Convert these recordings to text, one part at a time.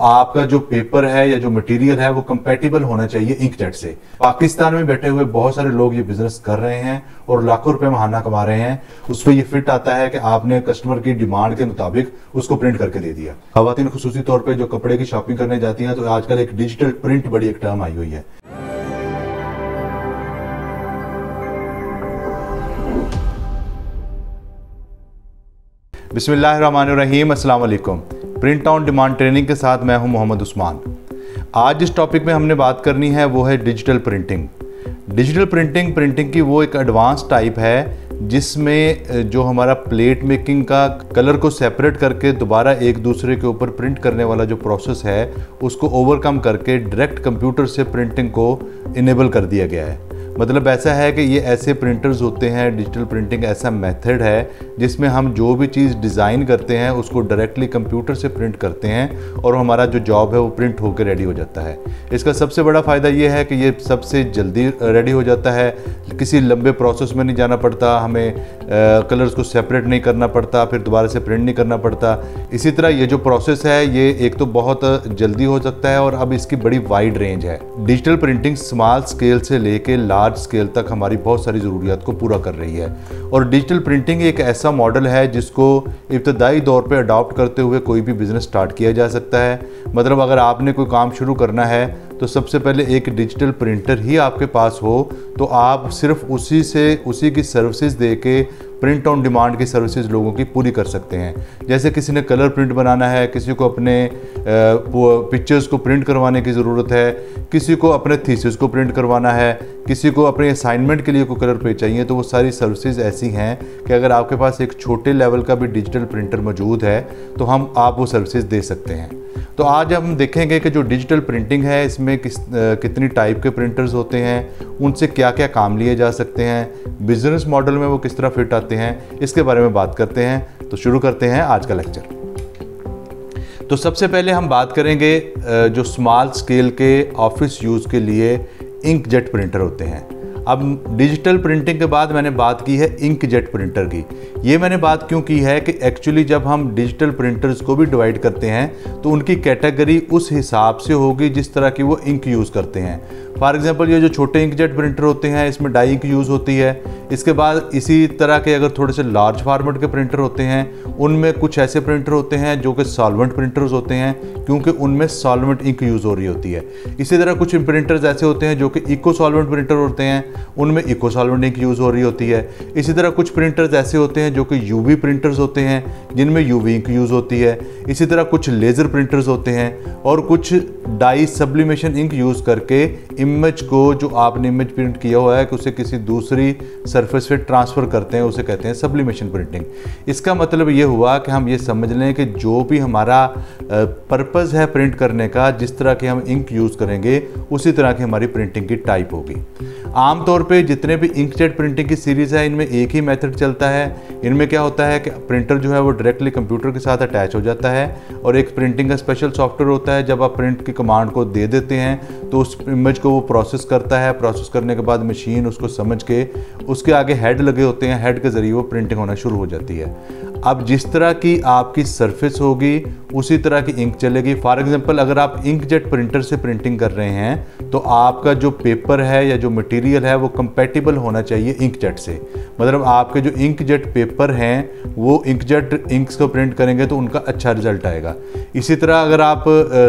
आपका जो पेपर है या जो मटेरियल है वो कंपैटिबल होना चाहिए इंकजेट से। पाकिस्तान में बैठे हुए बहुत सारे लोग ये बिजनेस कर रहे हैं और लाखों रुपए महाना कमा रहे हैं। उस पर ये फिट आता है कि आपने कस्टमर की डिमांड के मुताबिक उसको प्रिंट करके दे दिया। खवातीन खुसूसी तौर पे जो कपड़े की शॉपिंग करने जाती हैं तो आजकल एक डिजिटल प्रिंट बड़ी एक टर्म आई हुई है। बिस्मिल्लाहिर्रहमानिर्रहीम, अस्सलाम वालेकुम। प्रिंट ऑन डिमांड ट्रेनिंग के साथ मैं हूं मोहम्मद उस्मान। आज जिस टॉपिक में हमने बात करनी है वो है डिजिटल प्रिंटिंग। डिजिटल प्रिंटिंग की वो एक एडवांस टाइप है जिसमें जो हमारा प्लेट मेकिंग का कलर को सेपरेट करके दोबारा एक दूसरे के ऊपर प्रिंट करने वाला जो प्रोसेस है उसको ओवरकम करके डायरेक्ट कंप्यूटर से प्रिंटिंग को इनेबल कर दिया गया है। मतलब ऐसा है कि ये ऐसे प्रिंटर्स होते हैं, डिजिटल प्रिंटिंग ऐसा मेथड है जिसमें हम जो भी चीज़ डिज़ाइन करते हैं उसको डायरेक्टली कंप्यूटर से प्रिंट करते हैं और हमारा जो जॉब है वो प्रिंट होकर रेडी हो जाता है। इसका सबसे बड़ा फ़ायदा ये है कि ये सबसे जल्दी रेडी हो जाता है, किसी लंबे प्रोसेस में नहीं जाना पड़ता, हमें कलर्स को सेपरेट नहीं करना पड़ता, फिर दोबारा से प्रिंट नहीं करना पड़ता। इसी तरह ये जो प्रोसेस है ये एक तो बहुत जल्दी हो सकता है और अब इसकी बड़ी वाइड रेंज है। डिजिटल प्रिंटिंग स्मॉल स्केल से लेके लार्ज स्केल तक हमारी बहुत सारी ज़रूरियात को पूरा कर रही है। और डिजिटल प्रिंटिंग एक ऐसा मॉडल है जिसको इब्तदाई दौर पे अडॉप्ट करते हुए कोई भी बिज़नेस स्टार्ट किया जा सकता है। मतलब अगर आपने कोई काम शुरू करना है तो सबसे पहले एक डिजिटल प्रिंटर ही आपके पास हो तो आप सिर्फ उसी की सर्विसेज दे के प्रिंट ऑन डिमांड की सर्विसेज लोगों की पूरी कर सकते हैं। जैसे किसी ने कलर प्रिंट बनाना है, किसी को अपने पिक्चर्स को प्रिंट करवाने की ज़रूरत है, किसी को अपने थीसिस को प्रिंट करवाना है, किसी को अपने असाइनमेंट के लिए कोई कलर पेज चाहिए, तो वो सारी सर्विसेज ऐसी हैं कि अगर आपके पास एक छोटे लेवल का भी डिजिटल प्रिंटर मौजूद है तो आप वो सर्विसेज दे सकते हैं। तो आज हम देखेंगे कि जो डिजिटल प्रिंटिंग है इसमें कितनी टाइप के प्रिंटर्स होते हैं, उनसे क्या क्या काम लिए जा सकते हैं, बिजनेस मॉडल में वो किस तरह फिट आते हैं, इसके बारे में बात करते हैं। तो शुरू करते हैं आज का लेक्चर। तो सबसे पहले हम बात करेंगे जो स्मॉल स्केल के ऑफिस यूज़ के लिए इंकजेट प्रिंटर होते हैं। अब डिजिटल प्रिंटिंग के बाद मैंने बात की है इंकजेट प्रिंटर की। ये मैंने बात क्यों की है कि एक्चुअली जब हम डिजिटल प्रिंटर्स को भी डिवाइड करते हैं तो उनकी कैटेगरी उस हिसाब से होगी जिस तरह की वो इंक यूज़ करते हैं। फॉर एग्जांपल ये जो छोटे इंकजेट प्रिंटर होते हैं इसमें डाई इंक यूज़ होती है। इसके बाद इसी तरह के अगर थोड़े से लार्ज फॉर्मेट के प्रिंटर होते हैं उनमें कुछ ऐसे प्रिंटर होते हैं जो कि सॉल्वेंट प्रिंटर्स होते हैं क्योंकि उनमें सॉल्वेंट इंक यूज़ हो रही होती है। इसी तरह कुछ प्रिंटर्स ऐसे होते हैं जो कि इको सॉल्वेंट प्रिंटर होते हैं, उनमें इको सॉल्वेंट इंक यूज़ हो रही होती है। इसी तरह कुछ प्रिंटर्स ऐसे होते हैं जो कि यूवी प्रिंटर्स होते हैं जिनमें यूवी इंक यूज़ होती है। इसी तरह कुछ लेज़र प्रिंटर्स होते हैं और कुछ डाई सब्लिमेशन इंक यूज़ करके इमेज को जो आपने इमेज प्रिंट किया हुआ है कि उसे किसी दूसरी सरफेस पे ट्रांसफ़र करते हैं, उसे कहते हैं सब्लिमेशन प्रिंटिंग। इसका मतलब ये हुआ कि हम ये समझ लें कि जो भी हमारा पर्पज़ है प्रिंट करने का, जिस तरह के हम इंक यूज़ करेंगे उसी तरह की हमारी प्रिंटिंग की टाइप होगी। आमतौर पे जितने भी इंकजेट प्रिंटिंग की सीरीज़ है इनमें एक ही मेथड चलता है। इनमें क्या होता है कि प्रिंटर जो है वो डायरेक्टली कंप्यूटर के साथ अटैच हो जाता है और एक प्रिंटिंग का स्पेशल सॉफ्टवेयर होता है। जब आप प्रिंट की कमांड को दे देते हैं तो उस इमेज को वो प्रोसेस करता है। प्रोसेस करने के बाद मशीन उसको समझ के उसके आगे हेड लगे होते हैं, हेड के ज़रिए वो प्रिंटिंग होना शुरू हो जाती है। अब जिस तरह की आपकी सरफेस होगी उसी तरह की इंक चलेगी। फॉर एग्जांपल अगर आप इंकजेट प्रिंटर से प्रिंटिंग कर रहे हैं तो आपका जो पेपर है या जो मटेरियल है वो कंपैटिबल होना चाहिए इंकजेट से। मतलब आपके जो इंकजेट पेपर हैं वो इंकजेट इंक्स को प्रिंट करेंगे तो उनका अच्छा रिजल्ट आएगा। इसी तरह अगर आप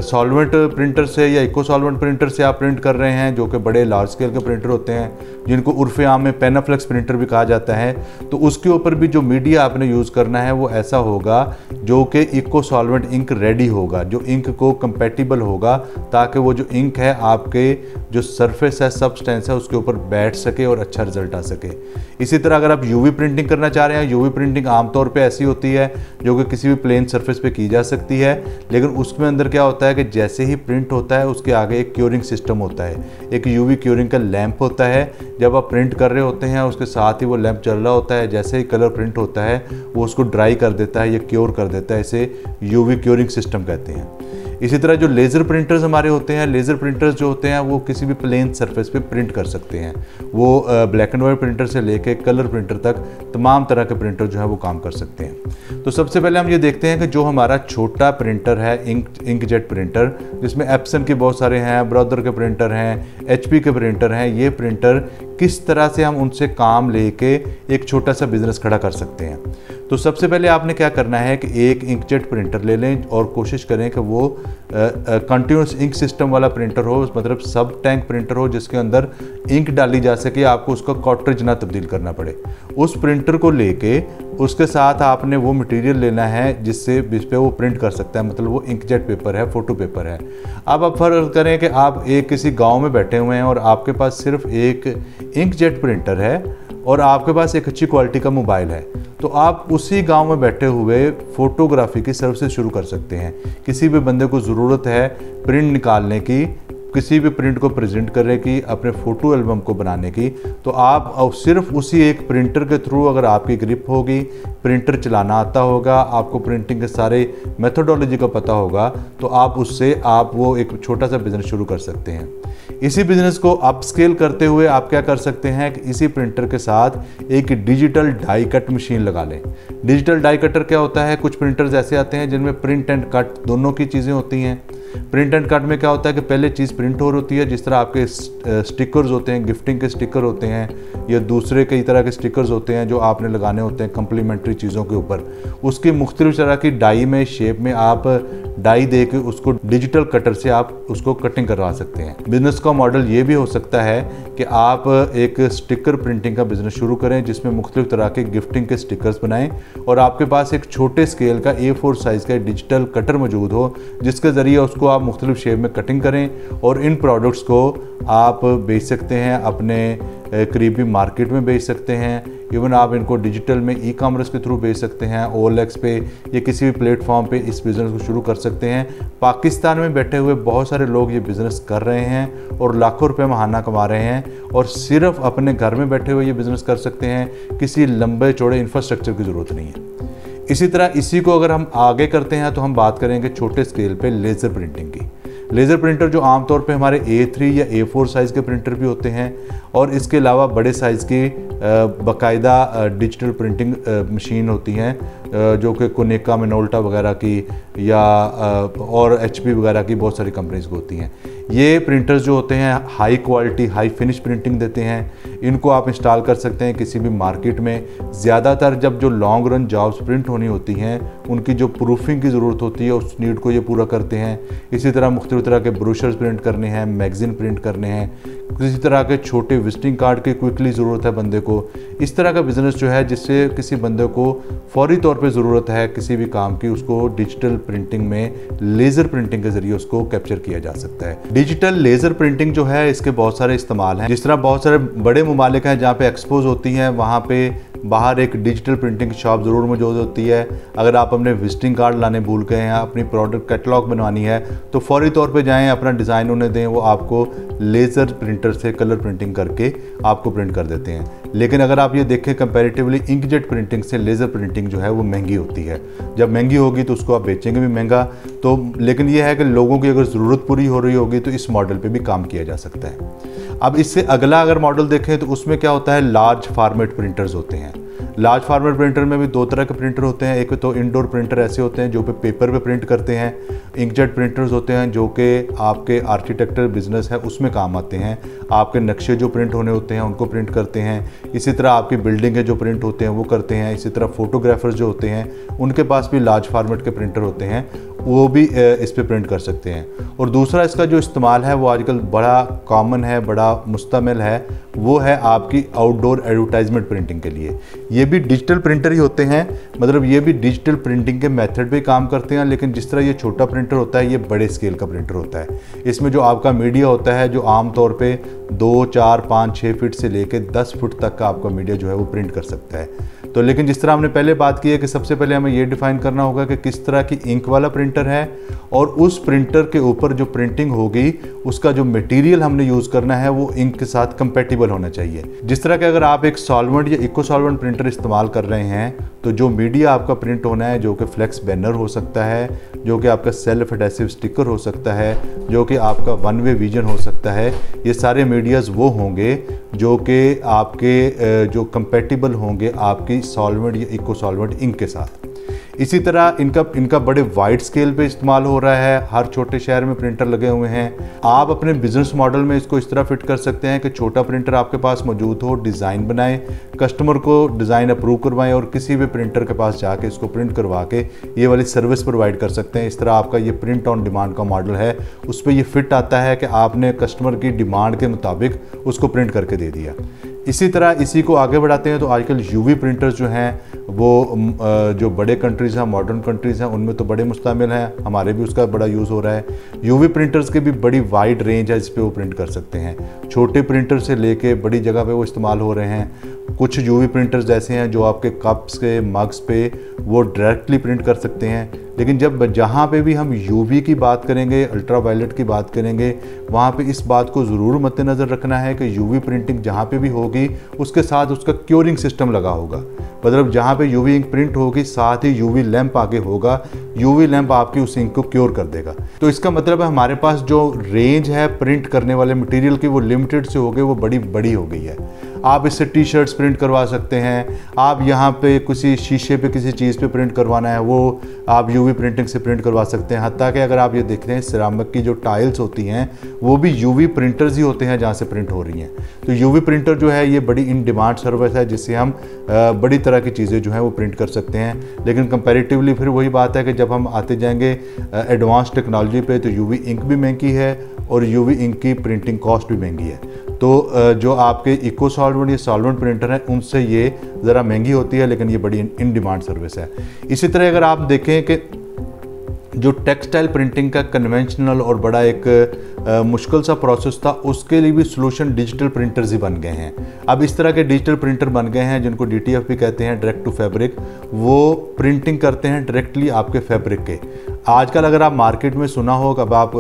सॉल्वेंट प्रिंटर से या इको सॉल्वेंट प्रिंटर से आप प्रिंट कर रहे हैं जो कि बड़े लार्ज स्केल के प्रिंटर होते हैं जिनको उर्फ़े आम में पेनाफ्लेक्स प्रिंटर भी कहा जाता है, तो उसके ऊपर भी जो मीडिया आपने यूज़ करना है वो ऐसा होगा जो कि इको सॉल्वेंट इंक रेडी होगा, जो इंक को कंपैटिबल होगा ताकि वो जो इंक है आपके जो सरफेस है, सब्सटेंस है, उसके ऊपर बैठ सके और अच्छा रिजल्ट आ सके। इसी तरह अगर आप यूवी प्रिंटिंग करना चाह रहे हैं, यूवी प्रिंटिंग आमतौर पे ऐसी होती है जो कि किसी भी प्लेन सरफेस पे की जा सकती है, लेकिन उसमें अंदर क्या होता है कि जैसे ही प्रिंट होता है उसके आगे एक क्योरिंग सिस्टम होता है, एक यूवी क्योरिंग का लैंप होता है। जब आप प्रिंट कर रहे होते हैं उसके साथ ही वो लैंप चल रहा होता है, जैसे ही कलर प्रिंट होता है वो उसको ड्राई कर देता है या क्योर कर देता है, इसे यूवी क्योरिंग सिस्टम कहते हैं। इसी तरह जो लेज़र प्रिंटर्स हमारे होते हैं, लेज़र प्रिंटर्स जो होते हैं वो किसी भी प्लेन सरफेस पे प्रिंट कर सकते हैं। वो ब्लैक एंड वाइट प्रिंटर से लेके कलर प्रिंटर तक तमाम तरह के प्रिंटर जो है वो काम कर सकते हैं। तो सबसे पहले हम ये देखते हैं कि जो हमारा छोटा प्रिंटर है इंकजेट प्रिंटर, जिसमें एप्सन के बहुत सारे हैं, ब्रदर के प्रिंटर हैं, एचपी के प्रिंटर हैं, ये प्रिंटर किस तरह से हम उनसे काम लेके एक छोटा सा बिजनेस खड़ा कर सकते हैं। तो सबसे पहले आपने क्या करना है कि एक इंकजेट प्रिंटर ले लें और कोशिश करें कि वो कंटिन्यूस इंक सिस्टम वाला प्रिंटर हो, मतलब सब टैंक प्रिंटर हो जिसके अंदर इंक डाली जा सके, आपको उसका कार्ट्रिज ना तब्दील करना पड़े। उस प्रिंटर को लेके उसके साथ आपने वो मटेरियल लेना है जिस पे वो प्रिंट कर सकता है, मतलब वो इंकजेट पेपर है, फोटो पेपर है। अब आप फर्ज करें कि आप एक किसी गांव में बैठे हुए हैं और आपके पास सिर्फ एक इंकजेट प्रिंटर है और आपके पास एक अच्छी क्वालिटी का मोबाइल है, तो आप उसी गांव में बैठे हुए फ़ोटोग्राफी की सर्विस शुरू कर सकते हैं। किसी भी बंदे को ज़रूरत है प्रिंट निकालने की, किसी भी प्रिंट को प्रेजेंट करने की, अपने फ़ोटो एल्बम को बनाने की, तो आप सिर्फ उसी एक प्रिंटर के थ्रू, अगर आपकी ग्रिप होगी, प्रिंटर चलाना आता होगा, आपको प्रिंटिंग के सारे मेथोडोलॉजी का पता होगा, तो आप उससे वो एक छोटा सा बिज़नेस शुरू कर सकते हैं। इसी बिज़नेस को अपस्केल करते हुए आप क्या कर सकते हैं कि इसी प्रिंटर के साथ एक डिजिटल डाई कट मशीन लगा लें। डिजिटल डाई कटर क्या होता है, कुछ प्रिंटर्स ऐसे आते हैं जिनमें प्रिंट एंड कट दोनों की चीज़ें होती हैं। प्रिंट एंड कट में क्या होता है कि पहले चीज़ प्रिंट हो रही होती है, जिस तरह आपके स्टिकर्स होते हैं, गिफ्टिंग के स्टिकर होते हैं या दूसरे कई तरह के स्टिकर्स होते हैं जो आपने लगाने होते हैं कम्प्लीमेंट्री चीज़ों के ऊपर, उसकी मुख्तलिफ तरह की डाई में, शेप में आप डाई दे के उसको डिजिटल कटर से आप उसको कटिंग करवा सकते हैं। बिज़नेस का मॉडल ये भी हो सकता है कि आप एक स्टिकर प्रिंटिंग का बिज़नेस शुरू करें जिसमें मुख्तलिफ तरह के गिफ्टिंग के स्टिकर्स बनाएं और आपके पास एक छोटे स्केल का A4 साइज़ का डिजिटल कटर मौजूद हो, जिसके ज़रिए उसको आप मुख्तलिफ शेप में कटिंग करें और इन प्रोडक्ट्स को आप बेच सकते हैं, अपने करीबी मार्केट में बेच सकते हैं। इवन आप इनको डिजिटल में ई-कॉमर्स के थ्रू बेच सकते हैं, OLX पे या किसी भी प्लेटफॉर्म पे इस बिज़नेस को शुरू कर सकते हैं। पाकिस्तान में बैठे हुए बहुत सारे लोग ये बिज़नेस कर रहे हैं और लाखों रुपए महाना कमा रहे हैं और सिर्फ अपने घर में बैठे हुए ये बिज़नेस कर सकते हैं, किसी लंबे चौड़े इंफ्रास्ट्रक्चर की ज़रूरत नहीं है। इसी तरह इसी को अगर हम आगे करते हैं तो हम बात करेंगे छोटे स्केल पे लेज़र प्रिंटिंग की। लेज़र प्रिंटर जो आमतौर पे हमारे A3 या A4 साइज़ के प्रिंटर भी होते हैं और इसके अलावा बड़े साइज़ की बाकायदा डिजिटल प्रिंटिंग मशीन होती हैं जो कि कोनेका, मिनोल्टा वगैरह की या और HP वगैरह की बहुत सारी कंपनीज को होती हैं। ये प्रिंटर्स जो होते हैं high quality, high finish printing देते हैं। इनको आप इंस्टॉल कर सकते हैं किसी भी मार्केट में। ज़्यादातर जब जो लॉन्ग रन जॉब्स प्रिंट होनी होती हैं उनकी जो प्रूफिंग की ज़रूरत होती है उस नीड को ये पूरा करते हैं। इसी तरह मुख्तलिफ तरह के ब्रोशर्स प्रिंट करने हैं, मैगज़ीन प्रिंट करने हैं, किसी तरह के छोटे विजिटिंग कार्ड की क्विकली ज़रूरत है बंदे को। इस तरह का बिज़नेस जो है जिससे किसी बंदे को फौरी तौर पे ज़रूरत है किसी भी काम की, उसको डिजिटल प्रिंटिंग में लेज़र प्रिंटिंग के ज़रिए उसको कैप्चर किया जा सकता है। डिजिटल लेज़र प्रिंटिंग जो है इसके बहुत सारे इस्तेमाल हैं। जिस तरह बहुत सारे बड़े ममालिक हैं जहाँ पे एक्सपोज होती हैं, वहाँ पे बाहर एक डिजिटल प्रिंटिंग शॉप ज़रूर मौजूद होती है। अगर आप अपने विजिटिंग कार्ड लाने भूल गए हैं, अपनी प्रोडक्ट कैटलॉग बनवानी है, तो फौरी तौर पे जाएं, अपना डिज़ाइन उन्हें दें, वो आपको लेज़र प्रिंटर से कलर प्रिंटिंग करके आपको प्रिंट कर देते हैं। लेकिन अगर आप ये देखें कंपैरेटिवली इंकजेट प्रिंटिंग से लेज़र प्रिंटिंग जो है वो महंगी होती है। जब महंगी होगी तो उसको आप बेचेंगे भी महंगा। तो लेकिन ये है कि लोगों की अगर ज़रूरत पूरी हो रही होगी तो इस मॉडल पे भी काम किया जा सकता है। अब इससे अगला अगर मॉडल देखें तो उसमें क्या होता है, लार्ज फॉर्मेट प्रिंटर्स होते हैं। लार्ज फॉर्मेट प्रिंटर में भी दो तरह के प्रिंटर होते हैं। एक तो इंडोर प्रिंटर ऐसे होते हैं जो पेपर पे प्रिंट करते हैं। इंकजेट प्रिंटर्स होते हैं जो कि आपके आर्किटेक्चर बिजनेस है उसमें काम आते हैं। आपके नक्शे जो प्रिंट होने होते हैं उनको प्रिंट करते हैं। इसी तरह आपकी बिल्डिंग के जो प्रिंट होते हैं वो करते हैं। इसी तरह फोटोग्राफर्स जो होते हैं उनके पास भी लार्ज फॉर्मेट के प्रिंटर होते हैं, वो भी इस पर प्रिंट कर सकते हैं। और दूसरा इसका जो इस्तेमाल है वो आजकल बड़ा कॉमन है, बड़ा मुस्तमिल है, वो है आपकी आउटडोर एडवर्टाइजमेंट प्रिंटिंग के लिए। ये भी डिजिटल प्रिंटर ही होते हैं, मतलब ये भी डिजिटल प्रिंटिंग के मेथड पे काम करते हैं। लेकिन जिस तरह ये छोटा प्रिंटर होता है ये बड़े स्केल का प्रिंटर होता है। इसमें जो आपका मीडिया होता है जो आमतौर पे 2, 4, 5, 6 फीट से लेकर 10 फुट तक का आपका मीडिया जो है वो प्रिंट कर सकता है। तो लेकिन जिस तरह हमने पहले बात की है कि सबसे पहले हमें ये डिफाइन करना होगा कि किस तरह की इंक वाला प्रिंटर है, और उस प्रिंटर के ऊपर जो प्रिंटिंग होगी उसका जो मटेरियल हमने यूज़ करना है वो इंक के साथ कंपैटिबल होना चाहिए। जिस तरह के अगर आप एक सॉल्वेंट या इको सॉल्वेंट प्रिंटर इस्तेमाल कर रहे हैं तो जो मीडिया आपका प्रिंट होना है, जो कि फ्लेक्स बैनर हो सकता है, जो कि आपका सेल्फ एडेसिव स्टिकर हो सकता है, जो कि आपका वन वे विजन हो सकता है, ये सारे मीडियाज़ वो होंगे जो कि आपके जो कंपैटिबल होंगे आपकी सॉल्वेंट या इको सॉल्वेंट इंक के साथ। इसी तरह इनका बड़े वाइड स्केल पे इस्तेमाल हो रहा है, हर छोटे शहर में प्रिंटर लगे हुए हैं। आप अपने बिजनेस मॉडल में इसको इस तरह फिट कर सकते हैं कि छोटा प्रिंटर आपके पास मौजूद हो, डिज़ाइन बनाएं, कस्टमर को डिज़ाइन अप्रूव करवाएं और किसी भी प्रिंटर के पास जाके इसको प्रिंट करवा के ये वाली सर्विस प्रोवाइड कर सकते हैं। इस तरह आपका ये प्रिंट ऑन डिमांड का मॉडल है, उस पर ये फिट आता है कि आपने कस्टमर की डिमांड के मुताबिक उसको प्रिंट करके दे दिया। इसी तरह इसी को आगे बढ़ाते हैं तो आजकल यूवी प्रिंटर्स जो हैं वो जो बड़े कंट्रीज़ हैं, मॉडर्न कंट्रीज़ हैं, उनमें तो बड़े मुस्तमिल हैं, हमारे भी उसका बड़ा यूज़ हो रहा है। यूवी प्रिंटर्स की भी बड़ी वाइड रेंज है जिस पे वो प्रिंट कर सकते हैं। छोटे प्रिंटर से लेके बड़ी जगह पे वो इस्तेमाल हो रहे हैं। कुछ यूवी प्रिंटर्स ऐसे हैं जो आपके कप्स के मग्स पे वो डायरेक्टली प्रिंट कर सकते हैं। लेकिन जब जहाँ पे भी हम यूवी की बात करेंगे, अल्ट्रा वायलेट की बात करेंगे, वहाँ पे इस बात को ज़रूर मद्देनज़र रखना है कि यूवी प्रिंटिंग जहाँ पे भी होगी उसके साथ उसका क्योरिंग सिस्टम लगा होगा। मतलब जहाँ पे यूवी इंक प्रिंट होगी साथ ही यूवी लैंप आगे होगा, यूवी लैंप आपकी उस इंक को क्योर कर देगा। तो इसका मतलब है हमारे पास जो रेंज है प्रिंट करने वाले मटेरियल की वो लिमिटेड से हो गई, वो बड़ी हो गई है। आप इससे टी शर्ट्स प्रिंट करवा सकते हैं, आप यहाँ पे किसी शीशे पे किसी चीज़ पे प्रिंट करवाना है वो आप यूवी प्रिंटिंग से प्रिंट करवा सकते हैं। हत्ता कि अगर आप ये देख रहे हैं सिरामिक की जो टाइल्स होती हैं वो भी यूवी प्रिंटर्स ही होते हैं जहाँ से प्रिंट हो रही हैं। तो यूवी प्रिंटर जो है ये बड़ी इन डिमांड सर्विस है जिससे हम बड़ी तरह की चीज़ें जो हैं वो प्रिंट कर सकते हैं। लेकिन कंपैरेटिवली फिर वही बात है कि जब हम आते जाएंगे एडवांस टेक्नोलॉजी पे तो यूवी इंक भी महंगी है और यूवी इंक की प्रिंटिंग कॉस्ट भी महंगी है। तो जो आपके इको सॉल्वेंट या सॉल्वेंट प्रिंटर हैं उनसे ये ज़रा महंगी होती है, लेकिन ये बड़ी इन डिमांड सर्विस है। इसी तरह अगर आप देखें कि जो टेक्सटाइल प्रिंटिंग का कन्वेंशनल और बड़ा एक मुश्किल सा प्रोसेस था, उसके लिए भी सोल्यूशन डिजिटल प्रिंटर्स ही बन गए हैं। अब इस तरह के डिजिटल प्रिंटर बन गए हैं जिनको DTF भी कहते हैं, डायरेक्ट टू फैब्रिक। वो प्रिंटिंग करते हैं डायरेक्टली आपके फैब्रिक के। आजकल अगर आप मार्केट में सुना हो, कब आप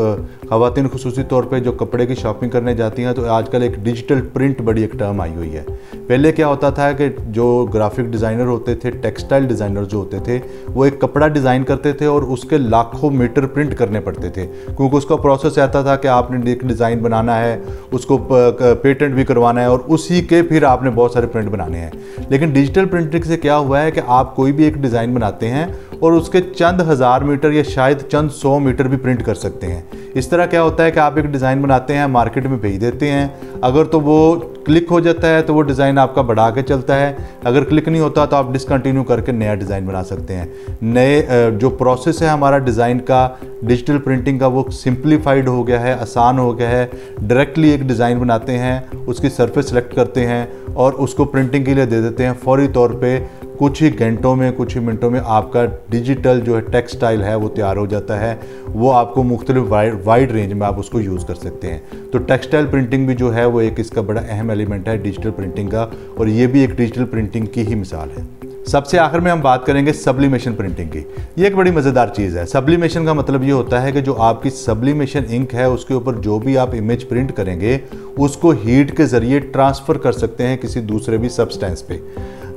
ख़वातीन खुसूसी तौर पे जो कपड़े की शॉपिंग करने जाती हैं तो आजकल एक डिजिटल प्रिंट बड़ी एक टर्म आई हुई है। पहले क्या होता था कि जो ग्राफिक डिज़ाइनर होते थे, टेक्सटाइल डिज़ाइनर जो होते थे, वो एक कपड़ा डिज़ाइन करते थे और उसके लाखों मीटर प्रिंट करने पड़ते थे, क्योंकि उसका प्रोसेस आता था कि आपने एक डिज़ाइन बनाना है, उसको पेटेंट भी करवाना है और उसी के फिर आपने बहुत सारे प्रिंट बनाने हैं। लेकिन डिजिटल प्रिंटिंग से क्या हुआ है कि आप कोई भी एक डिज़ाइन बनाते हैं और उसके चंद हज़ार मीटर या शायद चंद 100 मीटर भी प्रिंट कर सकते हैं। इस तरह क्या होता है कि आप एक डिज़ाइन बनाते हैं, मार्केट में भेज देते हैं, अगर तो वो क्लिक हो जाता है तो वो डिज़ाइन आपका बढ़ा के चलता है, अगर क्लिक नहीं होता तो आप डिसकंटिन्यू करके नया डिज़ाइन बना सकते हैं। नए जो प्रोसेस है हमारा डिज़ाइन का, डिजिटल प्रिंटिंग का, वो सिंप्लीफाइड हो गया है, आसान हो गया है। डायरेक्टली एक डिज़ाइन बनाते हैं, उसकी सरफेस सेलेक्ट करते हैं और उसको प्रिंटिंग के लिए दे देते हैं। फौरी तौर पे कुछ ही घंटों में, कुछ ही मिनटों में आपका डिजिटल जो है टेक्सटाइल है वो तैयार हो जाता है। वो आपको मुख्तलिफ वाइड रेंज में आप उसको यूज़ कर सकते हैं। तो टेक्सटाइल प्रिंटिंग भी जो है वो एक इसका बड़ा अहम एलिमेंट है डिजिटल प्रिंटिंग का, और ये भी एक डिजिटल प्रिंटिंग की ही मिसाल है। सबसे आखिर में हम बात करेंगे सब्लिमेशन प्रिंटिंग की। ये एक बड़ी मज़ेदार चीज़ है। सब्लिमेशन का मतलब ये होता है कि जो आपकी सब्लिमेशन इंक है उसके ऊपर जो भी आप इमेज प्रिंट करेंगे उसको हीट के ज़रिए ट्रांसफ़र कर सकते हैं किसी दूसरे भी सब्सटेंस पे।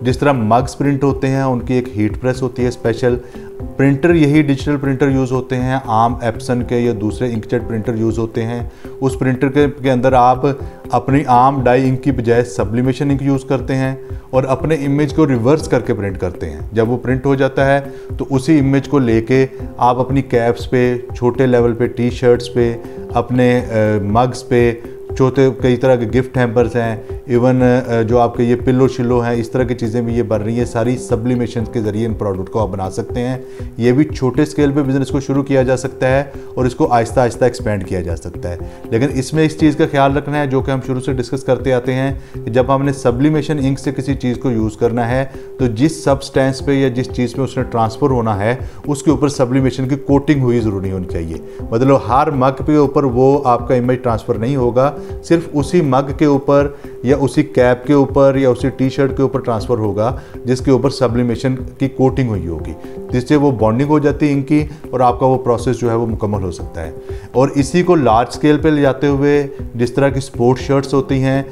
जिस तरह मग्स प्रिंट होते हैं उनकी एक हीट प्रेस होती है स्पेशल। प्रिंटर यही डिजिटल प्रिंटर यूज़ होते हैं, आम एप्सन के या दूसरे इंकजेट प्रिंटर यूज़ होते हैं। उस प्रिंटर के अंदर आप अपनी आम डाई इंक की बजाय सब्लिमेशन इंक यूज़ करते हैं और अपने इमेज को रिवर्स करके प्रिंट करते हैं। जब वो प्रिंट हो जाता है तो उसी इमेज को लेके आप अपनी कैप्स पे, छोटे लेवल पे टी शर्ट्स पे, अपने मग्स पे, छोटे कई तरह के गिफ्ट हैम्पर्स हैं, इवन जो आपके ये पिल्लो शिल्लो हैं, इस तरह की चीज़ें भी ये बन रही हैं। सारी सब्लिमेशन के ज़रिए इन प्रोडक्ट को आप बना सकते हैं। ये भी छोटे स्केल पे बिज़नेस को शुरू किया जा सकता है और इसको आहिस्ता आहिस्ता एक्सपेंड किया जा सकता है। लेकिन इसमें इस चीज़ का ख्याल रखना है जो कि हम शुरू से डिस्कस करते आते हैं कि जब हमने सब्लिमेशन इंक से किसी चीज़ को यूज़ करना है तो जिस सब्सटेंस पे या जिस चीज़ पे उसने ट्रांसफ़र होना है उसके ऊपर सब्लिमेशन की कोटिंग हुई ज़रूरी होनी चाहिए। मतलब हर मग के ऊपर वो आपका इमेज ट्रांसफ़र नहीं होगा, सिर्फ उसी मग के ऊपर या उसी कैप के ऊपर या उसी टी शर्ट के ऊपर ट्रांसफ़र होगा जिसके ऊपर सब्लिमेशन की कोटिंग हुई होगी, जिससे वो बॉन्डिंग हो जाती है इंक की और आपका वो प्रोसेस जो है वो मुकम्मल हो सकता है। और इसी को लार्ज स्केल पे ले जाते हुए जिस तरह की स्पोर्ट शर्ट्स होती हैं,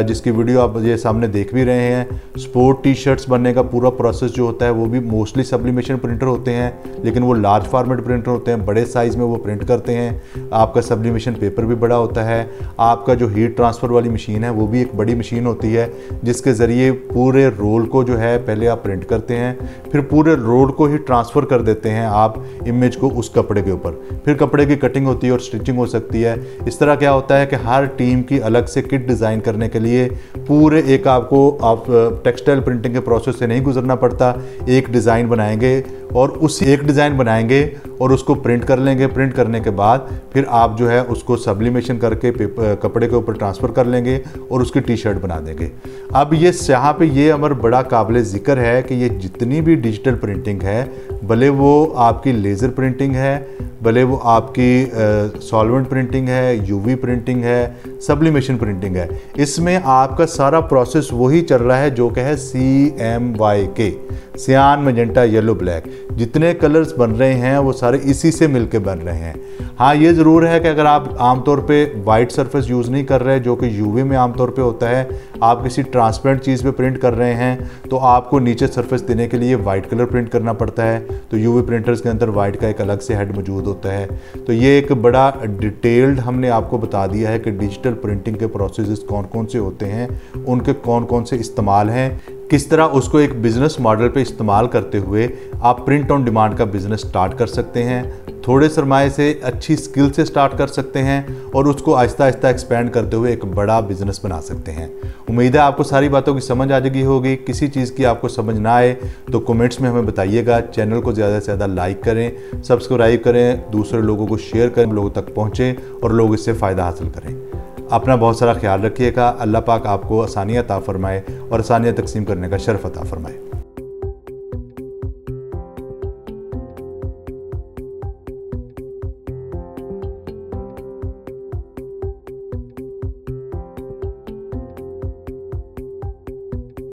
जिसकी वीडियो आप ये सामने देख भी रहे हैं, स्पोर्ट टी शर्ट्स बनने का पूरा प्रोसेस जो होता है वो भी मोस्टली सब्लिमेशन प्रिंटर होते हैं, लेकिन वो लार्ज फॉर्मेट प्रिंटर होते हैं, बड़े साइज़ में वो प्रिंट करते हैं। आपका सब्लिमेशन पेपर भी बड़ा होता है। आपका जो हीट ट्रांसफ़र वाली मशीन है वो भी एक बड़ी मशीन होती है, जिसके ज़रिए पूरे रोल को जो है पहले आप प्रिंट करते हैं, फिर पूरे रोल को ही ट्रांसफ़र कर देते हैं आप इमेज को उस कपड़े के ऊपर। फिर कपड़े की कटिंग होती है और स्टिचिंग हो सकती है। इस तरह क्या होता है कि हर टीम की अलग से किट डिज़ाइन करने के लिए पूरे एक आप टेक्सटाइल प्रिंटिंग के प्रोसेस से नहीं गुजरना पड़ता। एक डिज़ाइन बनाएंगे और उस एक डिज़ाइन बनाएंगे और उसको प्रिंट कर लेंगे। प्रिंट करने के बाद फिर आप जो है उसको सब्लिमेशन करके कपड़े के ऊपर ट्रांसफ़र कर लेंगे और उसकी टी शर्ट बना देंगे। अब ये यहाँ पे ये अमर बड़ा काबिल ज़िक्र है कि ये जितनी भी डिजिटल प्रिंटिंग है, भले वो आपकी लेज़र प्रिंटिंग है, भले वो आपकी सॉल्वेंट प्रिंटिंग है, यूवी प्रिंटिंग है, सब्लिमेशन प्रिंटिंग है, इसमें आपका सारा प्रोसेस वही चल रहा है जो कि है CMYK, सियान, मैजेंटा, येलो, ब्लैक। जितने कलर्स बन रहे हैं वो सारे इसी से मिलके बन रहे हैं। हाँ, ये ज़रूर है कि अगर आप आमतौर पे वाइट सरफेस यूज़ नहीं कर रहे, जो कि यूवी में आमतौर पे होता है, आप किसी ट्रांसपेरेंट चीज़ पे प्रिंट कर रहे हैं तो आपको नीचे सरफेस देने के लिए वाइट कलर प्रिंट करना पड़ता है। तो यूवी प्रिंटर्स के अंदर वाइट का एक अलग से हेड मौजूद होता है। तो ये एक बड़ा डिटेल्ड हमने आपको बता दिया है कि डिजिटल प्रिंटिंग के प्रोसेस कौन कौन से होते हैं, उनके कौन कौन से इस्तेमाल हैं, किस तरह उसको एक बिज़नेस मॉडल पे इस्तेमाल करते हुए आप प्रिंट ऑन डिमांड का बिज़नेस स्टार्ट कर सकते हैं। थोड़े सरमाए से, अच्छी स्किल से स्टार्ट कर सकते हैं और उसको आहिस्ता आहिस्ता एक्सपेंड करते हुए एक बड़ा बिज़नेस बना सकते हैं। उम्मीद है आपको सारी बातों की समझ आ गई होगी। किसी चीज़ की आपको समझ ना आए तो कमेंट्स में हमें बताइएगा। चैनल को ज़्यादा से ज़्यादा लाइक करें, सब्सक्राइब करें, दूसरे लोगों को शेयर करें, लोगों तक पहुँचें और लोग इससे फ़ायदा हासिल करें। अपना बहुत सारा ख्याल रखिएगा। अल्लाह पाक आपको आसानियाँ अता फरमाए और आसानियाँ तकसीम करने का शर्फ अता फरमाए।